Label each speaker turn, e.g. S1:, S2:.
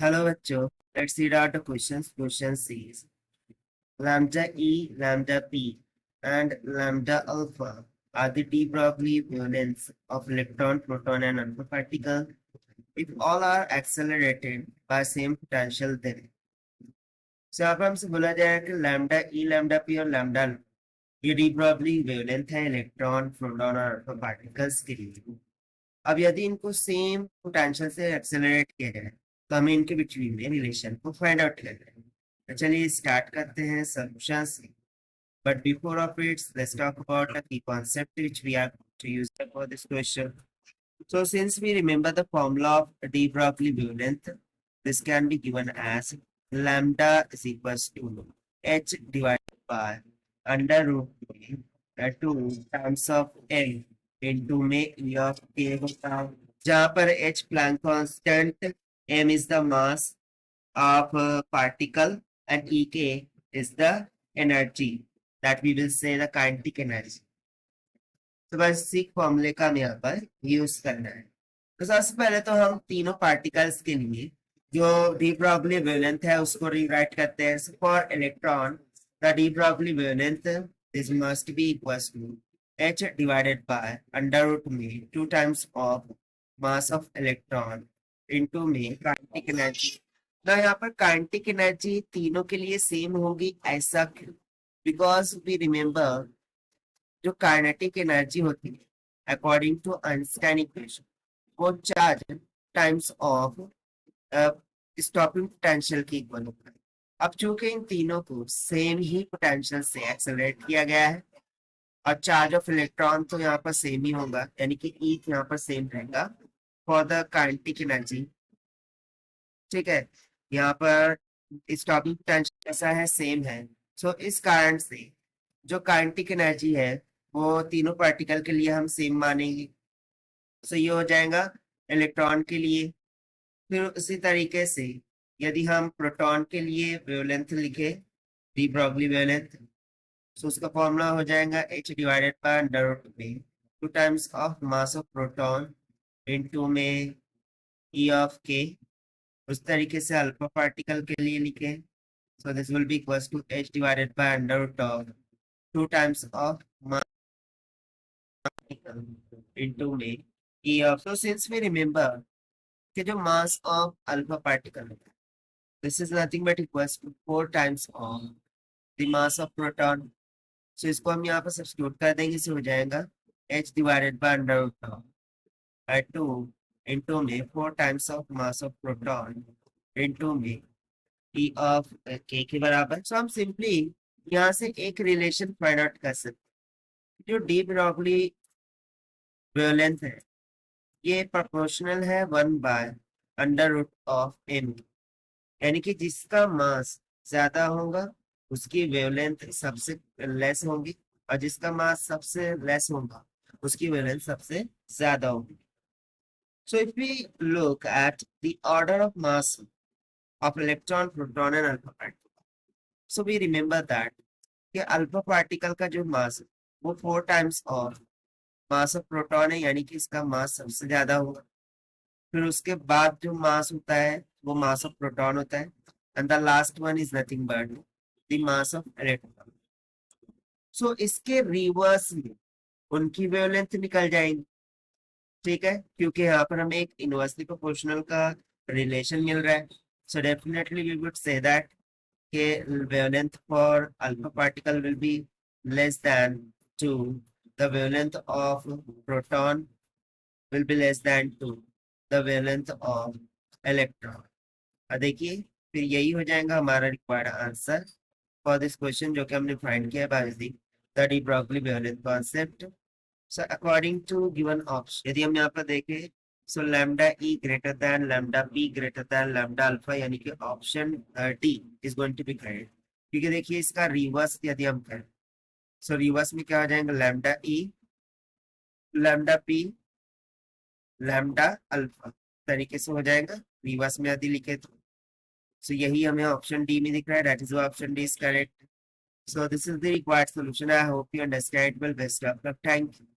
S1: Hello, bachcho. Let's read out the questions. Question says lambda E, lambda P, and lambda alpha are the de Broglie wavelengths of electron, proton, and alpha particle. If all are accelerated by same potential, then यहाँ पर हमसे बोला जाएगा कि lambda ई, lambda P और lambda ये de Broglie wavelength है electron, proton और अल्फा पार्टिकल्स के लिए। अब यदि इनको सेम पोटेंशियल से एक्सेलरेट किया जाए तो हमें इनके बिटवीन में रिलेशन को फाइंड आउट करना है। तो चलिए स्टार्ट करते हैं सॉल्यूशन से। But before of it, let's talk about a key concept which we are going to use for this question. So since we remember the formula of de Broglie wavelength, this can be given as lambda is equals to h divided by under root 2 times of n into में e of k होता है, जहाँ पर h Planck constant, m is the mass of particle and ek is the energy that we will say the kinetic energy. तो बस इसी फॉर्मूले का हमें यहाँ पर यूज करना है। तो सबसे पहले तो हम तीनों पार्टिकल्स के लिए जो de Broglie wavelength है उसको रीराइट करते हैं। For electron the de Broglie wavelength this must be equals to h divided by under root में 2 times of mass of electron into में kinetic energy। ना यहाँ पर kinetic energy तीनों के लिए सेम होगी, ऐसा क्यों? बिकॉज वी रिमेम्बर जो काइनेटिक एनर्जी होती है अकॉर्डिंग टू आइंस्टाइन इक्वेशन वो charge times of stopping potential की इक्वल होता है। अब चूंकि इन तीनों को सेम ही पोटेंशियल से एक्सेलरेट किया गया है और चार्ज ऑफ इलेक्ट्रॉन तो यहाँ पर सेम ही होगा, यानी कि ई यहाँ पर सेम रहेगा फॉर द काइनेटिक एनर्जी। ठीक है, यहाँ पर स्टॉपिंग पोटेंशियल ऐसा है, सेम है। सो इस कारण से जो काइनेटिक एनर्जी है वो तीनों पार्टिकल के लिए हम सेम मानेंगे। सो ये हो जाएगा इलेक्ट्रॉन के लिए। फिर उसी तरीके से यदि हम प्रोटॉन के लिए वेवलेंथ लिखे de Broglie वेवलेंथ, सो उसका फॉर्मूला हो जाएगा h divided by under root में 2 times of mass of proton into में e ऑफ k। उस तरीके से अल्फा पार्टिकल के लिए लिखे, so this will be equals to h divided by under root of 2 times of mass into में e of। So since we remember कि जो mass of alpha particle है, this is nothing but equals to 4 times of the mass of proton। So इसको हम यहाँ पर substitute कर देंगे, इसे हो जाएगा h divided by under root of 2 into में 4 times of mass of proton into में e of k के बराबर। सो हम सिंपली यहाँ से एक रिलेशन फाइंड आउट कर सकते। जो de Broglie वेवलेंथ है ये प्रोपोर्शनल है 1 by under root of m, यानी कि जिसका मास ज्यादा होगा उसकी वेवलेंथ सबसे लेस होगी और जिसका मास सबसे लेस होगा उसकी वेवलेंथ सबसे ज्यादा होगी। So if we look at the order of mass of electron, proton and alpha particle. So we remember that कि अल्फा पार्टिकल का जो मास है वो 4 times of mass of proton है, यानी कि इसका मास सबसे ज्यादा होगा। फिर उसके बाद जो मास होता है वो मास ऑफ प्रोटॉन होता है and the last one is nothing but the mass of electron. So इसके रिवर्स में उनकी वेवलेंथ निकल जाएंगी। ठीक है, क्योंकि यहाँ पर हमें एक इनवर्सली प्रोपोर्शनल का रिलेशन मिल रहा है। So definitely we would say that wavelength for alpha particle will be less than 2. The wavelength of proton will be less than 2. The wavelength of electron. अब देखिए फिर यही हो जाएगा हमारा required answer for this question जो कि हमने फाइंड किया by the de Broglie wavelength concept. So according to given option, यदि हम यहाँ पर देखें so lambda E greater than lambda P greater than lambda alpha, यानी कि option D is going to be correct. क्योंकि देखिए इसका रिवर्स यदि हम करें सो रिवर्स में क्या हो जाएगा लैम्डा ई लैम्डा पी लैम्डा अल्फा तरीके से हो जाएगा रिवर्स में यदि लिखे तो। सो यही हमें ऑप्शन डी में दिख रहा है, that is option D is correct. So this is the required solution. I hope you understand. Well, best of luck, thank you.